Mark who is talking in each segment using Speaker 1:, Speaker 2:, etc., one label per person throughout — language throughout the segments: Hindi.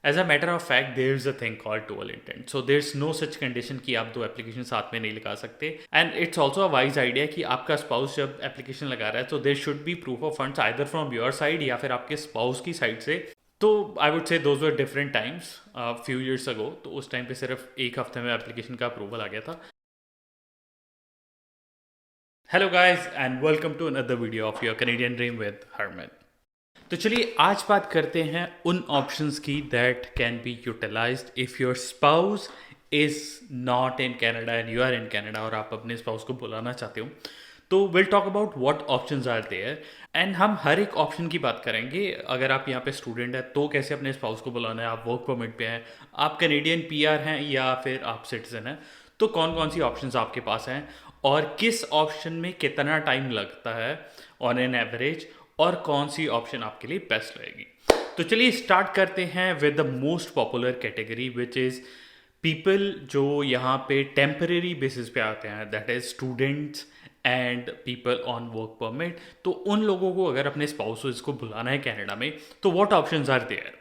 Speaker 1: As a matter of fact there is a thing called dual intent, so there is no such condition कि आप दो एप्लीकेशन साथ में नहीं लगा सकते। And it's also a wise idea कि आपका स्पाउस जब एप्लीकेशन लगा रहा है तो there should be proof of funds either from your side या फिर आपके स्पाउस की साइड से। तो I would say those were different times few years ago, तो उस टाइम पे सिर्फ एक हफ्ते में एप्लीकेशन का अप्रूवल आ गया था। Hello guys and welcome to another video of your Canadian dream with Harman. तो चलिए आज बात करते हैं उन ऑप्शंस की that can be utilized if your spouse is not in Canada and you are in Canada और आप अपने स्पाउस को बुलाना चाहते हो। तो will talk about what options are there and हम हर एक ऑप्शन की बात करेंगे। अगर आप यहाँ पे स्टूडेंट हैं तो कैसे अपने स्पाउस को बुलाना है, आप वर्क परमिट पे हैं, आप कैनेडियन पीआर हैं या फिर आप सिटीजन हैं, तो कौन कौन सी ऑप्शंस आपके पास हैं और किस ऑप्शन में कितना टाइम लगता है ऑन एन एवरेज, और कौन सी ऑप्शन आपके लिए बेस्ट रहेगी। तो चलिए स्टार्ट करते हैं with the most popular category which is people जो यहाँ पे टेम्परेरी बेसिस पे आते हैं, that is students and people on work permit. तो उन लोगों को अगर अपने स्पाउसेस को बुलाना है कनाडा में तो what options are there.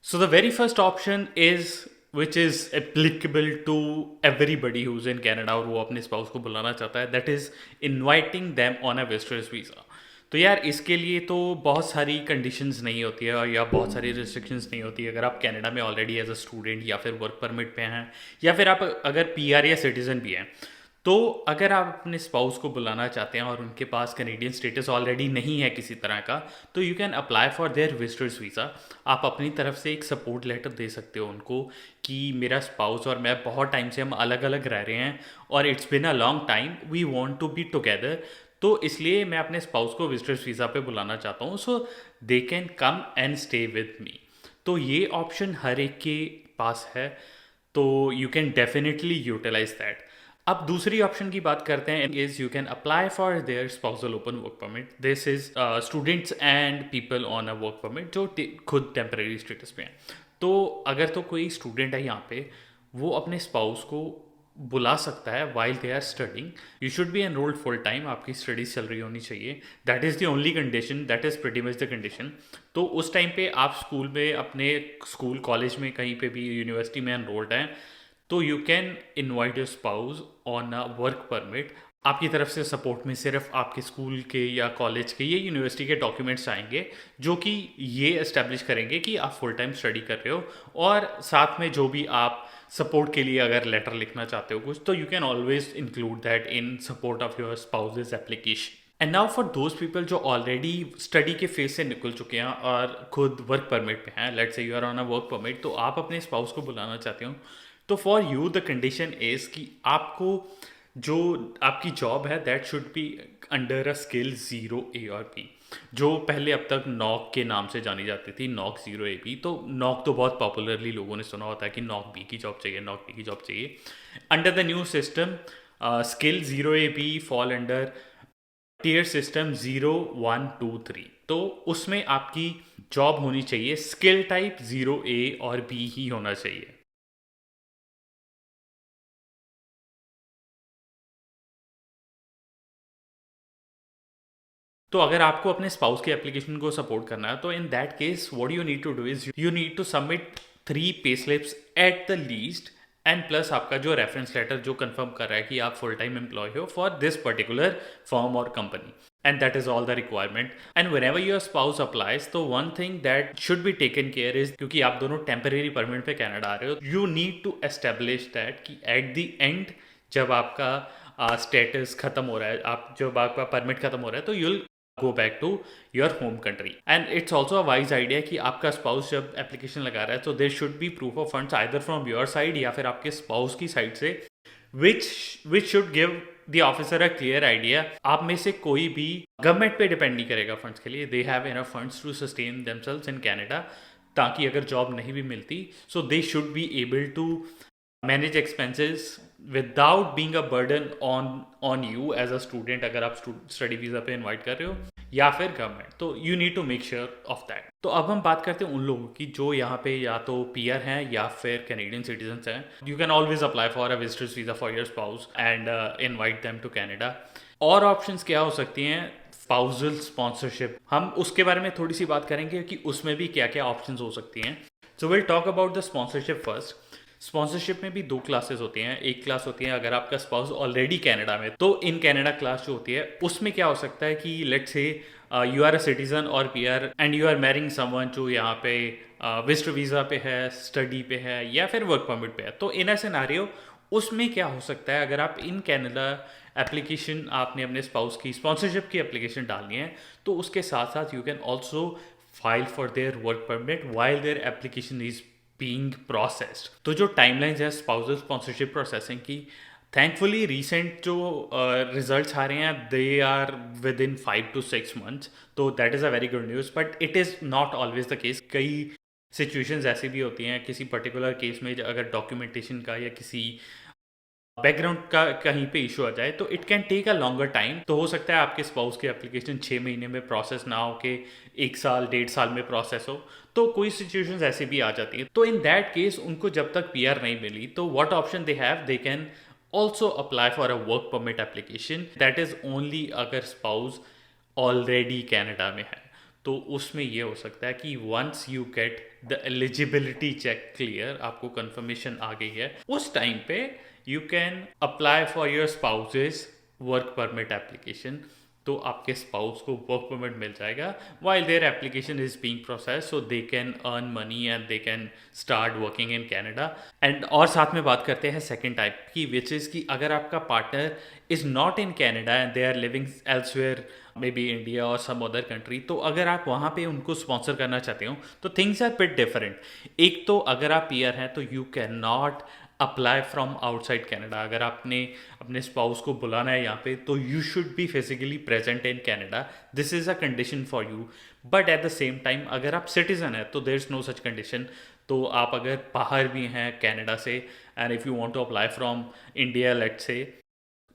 Speaker 1: So the very first option is which is applicable to everybody who's in Canada और वो अपने स्पाउस को बुलाना चाहता है, that is inviting them on a visitor's visa। तो यार इसके लिए तो बहुत सारी कंडीशंस नहीं होती है या बहुत सारी रिस्ट्रिक्शंस नहीं होती है। अगर आप कनाडा में ऑलरेडी एज अ स्टूडेंट या फिर वर्क परमिट पे हैं या फिर आप अगर पीआर या सिटीज़न भी हैं, तो अगर आप अपने स्पाउस को बुलाना चाहते हैं और उनके पास कैनेडियन स्टेटस ऑलरेडी नहीं है किसी तरह का, तो you can apply for there visitors visa. आप अपनी तरफ से एक सपोर्ट लेटर दे सकते हो उनको कि मेरा स्पाउस और मैं बहुत टाइम से हम अलग अलग रह रहे हैं और it's been a long time, we want to be together, तो इसलिए मैं अपने स्पाउस को विजिटर्स वीज़ा पे बुलाना चाहता हूँ, so they can come and stay with me. तो ये ऑप्शन हर एक के पास है, तो you can definitely utilize that. अब दूसरी ऑप्शन की बात करते हैं, is you can apply for their spousal open work permit. This is students and people on a work permit जो खुद टेम्परेरी स्टेटस पे हैं। तो अगर तो कोई स्टूडेंट है यहाँ पे, वो अपने स्पाउस को बुला सकता है while they are studying. You should be enrolled full time, आपकी स्टडीज चल रही होनी चाहिए, that is the only condition, that is pretty much the condition. तो उस टाइम पे आप स्कूल में, अपने स्कूल कॉलेज में, कहीं पे भी यूनिवर्सिटी में एनरोल्ड हैं, तो you can invite your spouse on a work permit. आपकी तरफ से सपोर्ट में सिर्फ आपके स्कूल के या कॉलेज के या यूनिवर्सिटी के डॉक्यूमेंट्स आएंगे जो कि ये एस्टेब्लिश करेंगे कि आप फुल टाइम स्टडी कर रहे हो, और साथ में जो भी आप सपोर्ट के लिए अगर लेटर लिखना चाहते हो कुछ, तो you can always include that in support of your spouses application. And now for those people जो ऑलरेडी स्टडी के फेज से निकल चुके हैं और खुद वर्क परमिट पे हैं, let's say you are on a work permit, तो आप अपने स्पाउस को बुलाना चाहते हो, तो for you the condition is कि आपको जो आपकी जॉब है that should be under a skill 0 A और B, जो पहले अब तक नॉक के नाम से जानी जाती थी, नॉक 0 A B। तो नॉक तो बहुत पॉपुलरली लोगों ने सुना होता है कि नॉक बी की जॉब चाहिए, नॉक बी की जॉब चाहिए। Under the new system skill 0 A B fall under tier system 0 1 2 3। तो उसमें आपकी जॉब होनी चाहिए स्किल टाइप 0 A और B ही होना चाहिए। तो अगर आपको अपने स्पाउस की एप्लीकेशन को सपोर्ट करना है, तो इन that case what you need to do is you need to submit 3 pay slips at the least, and plus आपका जो रेफरेंस लेटर जो कंफर्म कर रहा है कि आप फुल टाइम एम्प्लॉय हो फॉर दिस पर्टिकुलर फर्म और company, and that is all the requirement. And whenever your spouse applies, तो one thing that should be taken care is, क्योंकि आप दोनों टेम्परेरी परमिट पे कनाडा आ रहे हो, you need to establish that कि एट द एंड जब आपका स्टेटस खत्म हो रहा है, आप जब आपका परमिट खत्म हो रहा है, तो you'll go back to your home country. And it's also a wise idea कि आपका स्पाउस जब एप्लीकेशन लगा रहा है, तो there should be proof of funds either from your side या फिर आपके स्पाउस की साइड से, which which should give the officer a clear idea. आप में से कोई भी गवर्नमेंट पे डिपेंड नहीं करेगा फंड्स के लिए, they have enough funds to sustain themselves in Canada, ताकि अगर जॉब नहीं भी मिलती, so they should be able to manage expenses without being a burden on on you as a student, अगर आप स्टडी वीज़ा पे इनवाइट कर रहे हो या फिर गवर्नमेंट, तो you need to make sure of that. तो अब हम बात करते हैं उन लोगों की जो यहाँ पे या तो पीआर हैं या फिर कैनेडियन सिटीजन्स हैं। You can always apply for a visitors visa for your spouse and invite them to Canada. और ऑप्शंस क्या हो सकती हैं, स्पाउसल स्पॉन्सरशिप, हम उसके बारे में थोड़ी सी बात करेंगे कि उसमें भी क्या क्या ऑप्शंस हो सकती हैं। So will talk about the sponsorship first. Sponsorship में भी दो क्लासेस होती हैं। एक क्लास होती है अगर आपका स्पाउस ऑलरेडी कनाडा में, तो इन कनाडा क्लास जो होती है उसमें क्या हो सकता है कि let's say you are a citizen और PR and you are marrying someone जो यहाँ पे विजिटर वीज़ा पे है, स्टडी पे है या फिर वर्क परमिट पे है। तो इन अ सिनेरियो उसमें क्या हो सकता है, अगर आप इन कनाडा एप्लीकेशन आपने अपने स्पाउस की स्पॉन्सरशिप की एप्लीकेशन डालनी है, तो उसके साथ साथ you can also file for their work permit while their application is being processed. तो जो टाइमलाइंस है स्पाउसल स्पॉन्सरशिप प्रोसेसिंग की, थैंकफुली रिसेंट जो रिजल्ट्स आ रहे हैं they are within 5 to 6 months, तो that is a very good news. But it is not always the case. कई सिचुएशंस ऐसी भी होती हैं किसी पर्टिकुलर केस में, अगर डॉक्यूमेंटेशन का या किसी बैकग्राउंड का कहीं पे इशू आ जाए तो it can take a longer time. तो हो सकता है आपके स्पाउस की एप्लीकेशन 6 महीने में प्रोसेस ना हो के 1 साल 1.5 साल में प्रोसेस हो। तो कोई सिचुएशंस ऐसी भी आ जाती है। तो इन दैट केस उनको जब तक पीआर नहीं मिली, तो what option they have, they can also apply for a work permit application. That is only अगर स्पाउस ऑलरेडी कैनेडा में है। तो उसमें ये हो सकता है कि once you get the eligibility check clear, आपको कंफर्मेशन आ गई है, उस टाइम पे you can apply for your spouse's work permit application. तो आपके स्पाउस को वर्क परमिट मिल जाएगा while their application is being process, so they can earn money and they can start working in Canada. And और साथ में बात करते हैं सेकेंड टाइप की, विच इज़ कि अगर आपका partner is not in Canada and they are living elsewhere, maybe India और सम अदर कंट्री, तो अगर आप वहाँ पे उनको स्पॉन्सर करना चाहते हो तो थिंग्स आर बिट डिफरेंट। एक तो अगर आप पीआर हैं तो you can not apply from outside Canada. अगर आपने अपने स्पाउस को बुलाना है यहाँ पे, तो you should be physically present in Canada. This is a condition for you. But at the same time अगर आप सिटीजन है तो there is no such condition. तो आप अगर बाहर भी हैं कैनेडा से and if you want to apply from India let's say,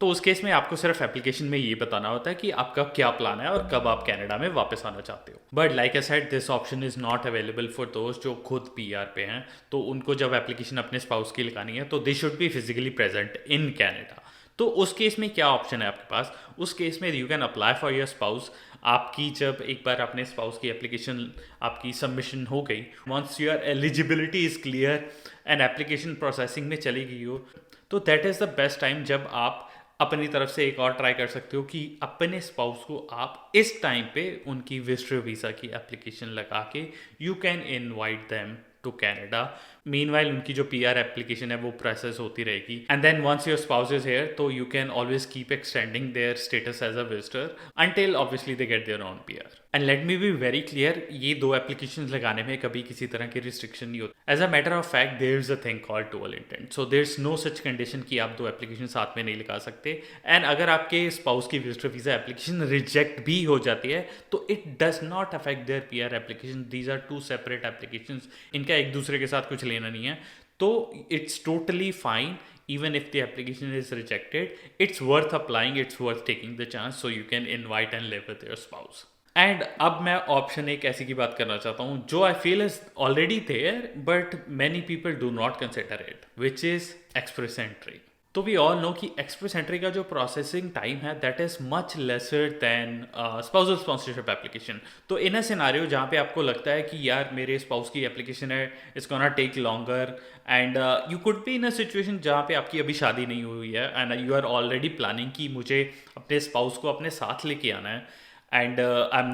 Speaker 1: तो उस केस में आपको सिर्फ एप्लीकेशन में ये बताना होता है कि आपका क्या प्लान है और कब आप कनाडा में वापस आना चाहते हो। But like I said, this option is not available for दोस्त जो खुद पीआर पे हैं। तो उनको जब एप्लीकेशन अपने स्पाउस की लगानी है तो दे should be physically present in Canada. तो उस केस में क्या ऑप्शन है आपके पास? उस केस में you can apply for your spouse. आपकी जब एक बार अपने स्पाउस की एप्लीकेशन आपकी सबमिशन हो गई, once your eligibility is clear and application processing में चली गई हो, तो that is the best time जब आप अपनी तरफ से एक और ट्राई कर सकते हो कि अपने स्पाउस को आप इस टाइम पे उनकी विजिटर वीज़ा की एप्लीकेशन लगा के you can invite them to Canada. Meanwhile उनकी जो पीआर एप्लीकेशन है वो प्रोसेस होती रहेगी and then once your spouse is here, तो you can always keep extending their status as a visitor until obviously they get their own PR. And let me be very clear, ये दो एप्लीकेशन लगाने में कभी किसी तरह की रिस्ट्रिक्शन नहीं होती। As a matter of fact there is a thing called dual intent, so there is no such condition कि आप दो एप्लीकेशन साथ में नहीं लगा सकते। एंड अगर आपके स्पाउस की विजिटर वीज़ा एप्लीकेशन रिजेक्ट भी हो जाती है तो it does not affect their PR application. These are two separate application, इनका एक दूसरे के साथ कुछ लेना नहीं है। तो it's totally fine even if the application is rejected, it's worth applying, it's worth taking the chance, so you can invite and live with your spouse. And अब मैं ऑप्शन एक ऐसी की बात करना चाहता हूँ जो I feel is already there but many people do not consider it, which is express entry. तो वी ऑल नो कि एक्सप्रेस एंट्री का जो प्रोसेसिंग टाइम है that is much lesser than spousal sponsorship application. तो इन अ सिनारियो जहाँ पे आपको लगता है कि यार मेरे स्पाउस की एप्लीकेशन है, it's gonna take longer, and you could be in a situation जहाँ पे आपकी अभी शादी नहीं हुई है and you are already planning कि मुझे अपने स्पाउस को अपने साथ लेके आना है and I am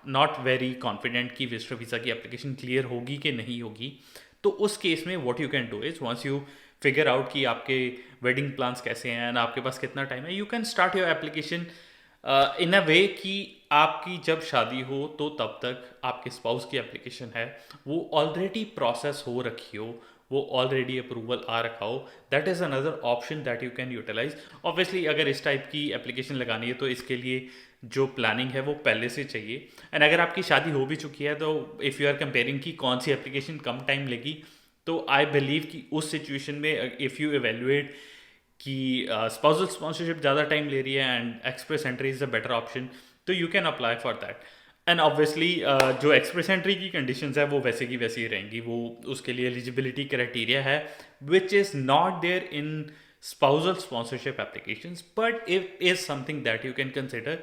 Speaker 1: not very confident कि विजिटर वीज़ा की एप्लीकेशन क्लियर होगी कि नहीं होगी। तो उस केस में what you can do is once you figure out कि आपके वेडिंग प्लान्स कैसे हैं एंड आपके पास कितना टाइम है, you can start your application in a way कि आपकी जब शादी हो तो तब तक आपके स्पाउस की एप्लीकेशन है वो ऑलरेडी प्रोसेस हो रखी हो, वो ऑलरेडी अप्रूवल आ रखा हो। That is another option that you can utilize. Obviously अगर इस टाइप की एप्लीकेशन लगानी है तो इसके लिए जो प्लानिंग है वो पहले से चाहिए। एंड अगर आपकी शादी हो भी चुकी है तो इफ़ यू आर कंपेयरिंग कि कौन सी एप्लीकेशन कम टाइम लेगी, तो आई बिलीव कि उस सिचुएशन में इफ़ यू एवेल्युएट कि स्पाउसल स्पॉन्सरशिप ज़्यादा टाइम ले रही है and express entry is a better option, तो you can apply for that. And obviously जो एक्सप्रेस एंट्री की कंडीशंस है वो वैसे की वैसी ही रहेंगी। वो उसके लिए एलिजिबिलिटी क्राइटेरिया है which is not there in spousal sponsorship applications, but it is something that you can consider.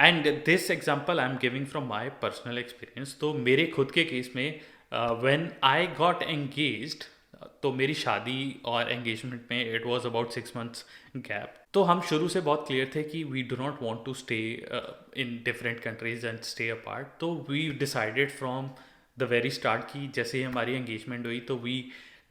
Speaker 1: And this example I am giving from my personal experience. तो मेरे खुद के केस में व्हेन आई गॉट एंगेज्ड, तो मेरी शादी और एंगेजमेंट में it was about 6 months gap. तो हम शुरू से बहुत क्लियर थे कि we do not want to stay in different countries and stay apart. तो we decided from the very start कि जैसे ही हमारी एंगेजमेंट हुई तो we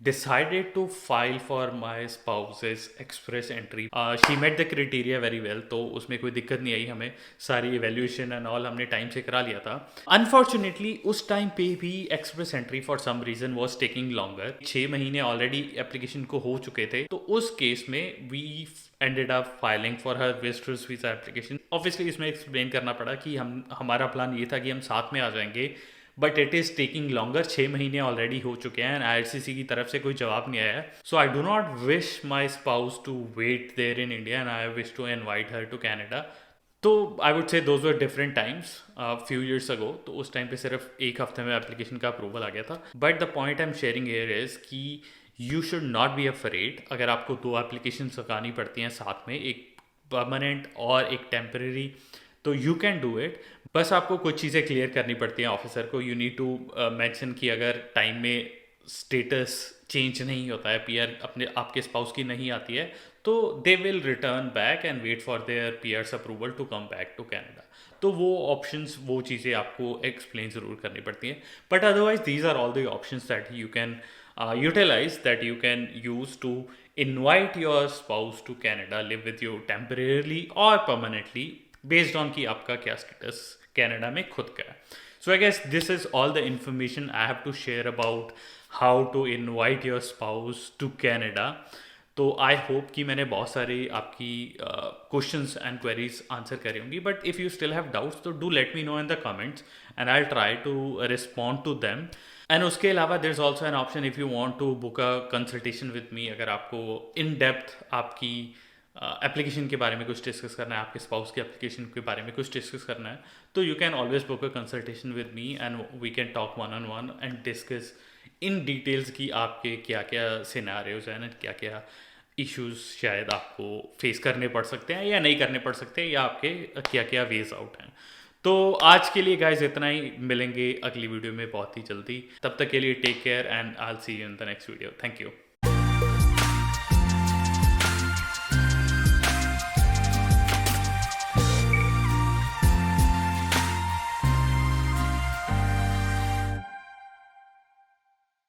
Speaker 1: decided to file for my spouse's express entry. She met the criteria very well, तो उसमें कोई दिक्कत नहीं आई हमें। सारी evaluation and all हमने टाइम से करा लिया था। Unfortunately उस टाइम पे भी express entry for some reason was taking longer। 6 महीने ऑलरेडी एप्लीकेशन को हो चुके थे, तो उस केस में we ended up filing for her visitors visa application। Obviously इसमें एक्सप्लेन करना पड़ा कि हमारा प्लान ये था कि हम साथ में आ जाएंगे, but it is taking longer. 6 महीने ऑलरेडी हो चुके हैं एंड IRCC की तरफ से कोई जवाब नहीं आया है। So I do not wish my spouse to wait there in India and I wish to invite her to Canada. तो I would say those were different times few years ago. तो उस टाइम पे सिर्फ एक हफ्ते में एप्लीकेशन का अप्रूवल आ गया था। But the point I am sharing here is कि you should not be afraid. अगर आपको 2 एप्लीकेशन लगानी पड़ती हैं साथ में, एक परमानेंट और एक टेम्परेरी, तो यू कैन डू इट। बस आपको कुछ चीज़ें क्लियर करनी पड़ती हैं ऑफिसर को। यू नीड टू मेंशन कि अगर टाइम में स्टेटस चेंज नहीं होता है, पीआर अपने आपके स्पाउस की नहीं आती है, तो they will return back and wait for their PRs approval to come back to Canada. तो वो ऑप्शंस, वो चीज़ें आपको एक्सप्लेन ज़रूर करनी पड़ती हैं। But otherwise these are all the options that you can utilize, that you can use to invite your spouse to Canada, live with you temporarily or permanently, based on कि आपका क्या स्टेटस कनाडा में खुद का है। So I guess this is all the information I have to share about how to invite your spouse to Canada. तो आई होप कि मैंने बहुत सारे आपकी क्वेश्चंस एंड क्वेरीज आंसर करी होंगी। But if you still have doubts तो do let me know in the comments and I try to respond to them. And उसके अलावा there is also an option if you want to book a consultation with me. अगर आपको इन डेप्थ आपकी एप्लीकेशन के बारे में कुछ डिस्कस करना है, आपके स्पाउस की एप्लीकेशन के बारे में कुछ डिस्कस करना है, तो you can always book a consultation with me and we can talk 1-on-1 and discuss in details कि आपके क्या क्या सिनेरियोज हैं, क्या क्या इश्यूज शायद आपको फेस करने पड़ सकते हैं या नहीं करने पड़ सकते हैं, या आपके क्या क्या वेज आउट हैं। तो आज के लिए गाइज इतना ही। मिलेंगे अगली वीडियो में बहुत ही जल्दी। तब तक के लिए take care and I will see you in the next video. Thank you.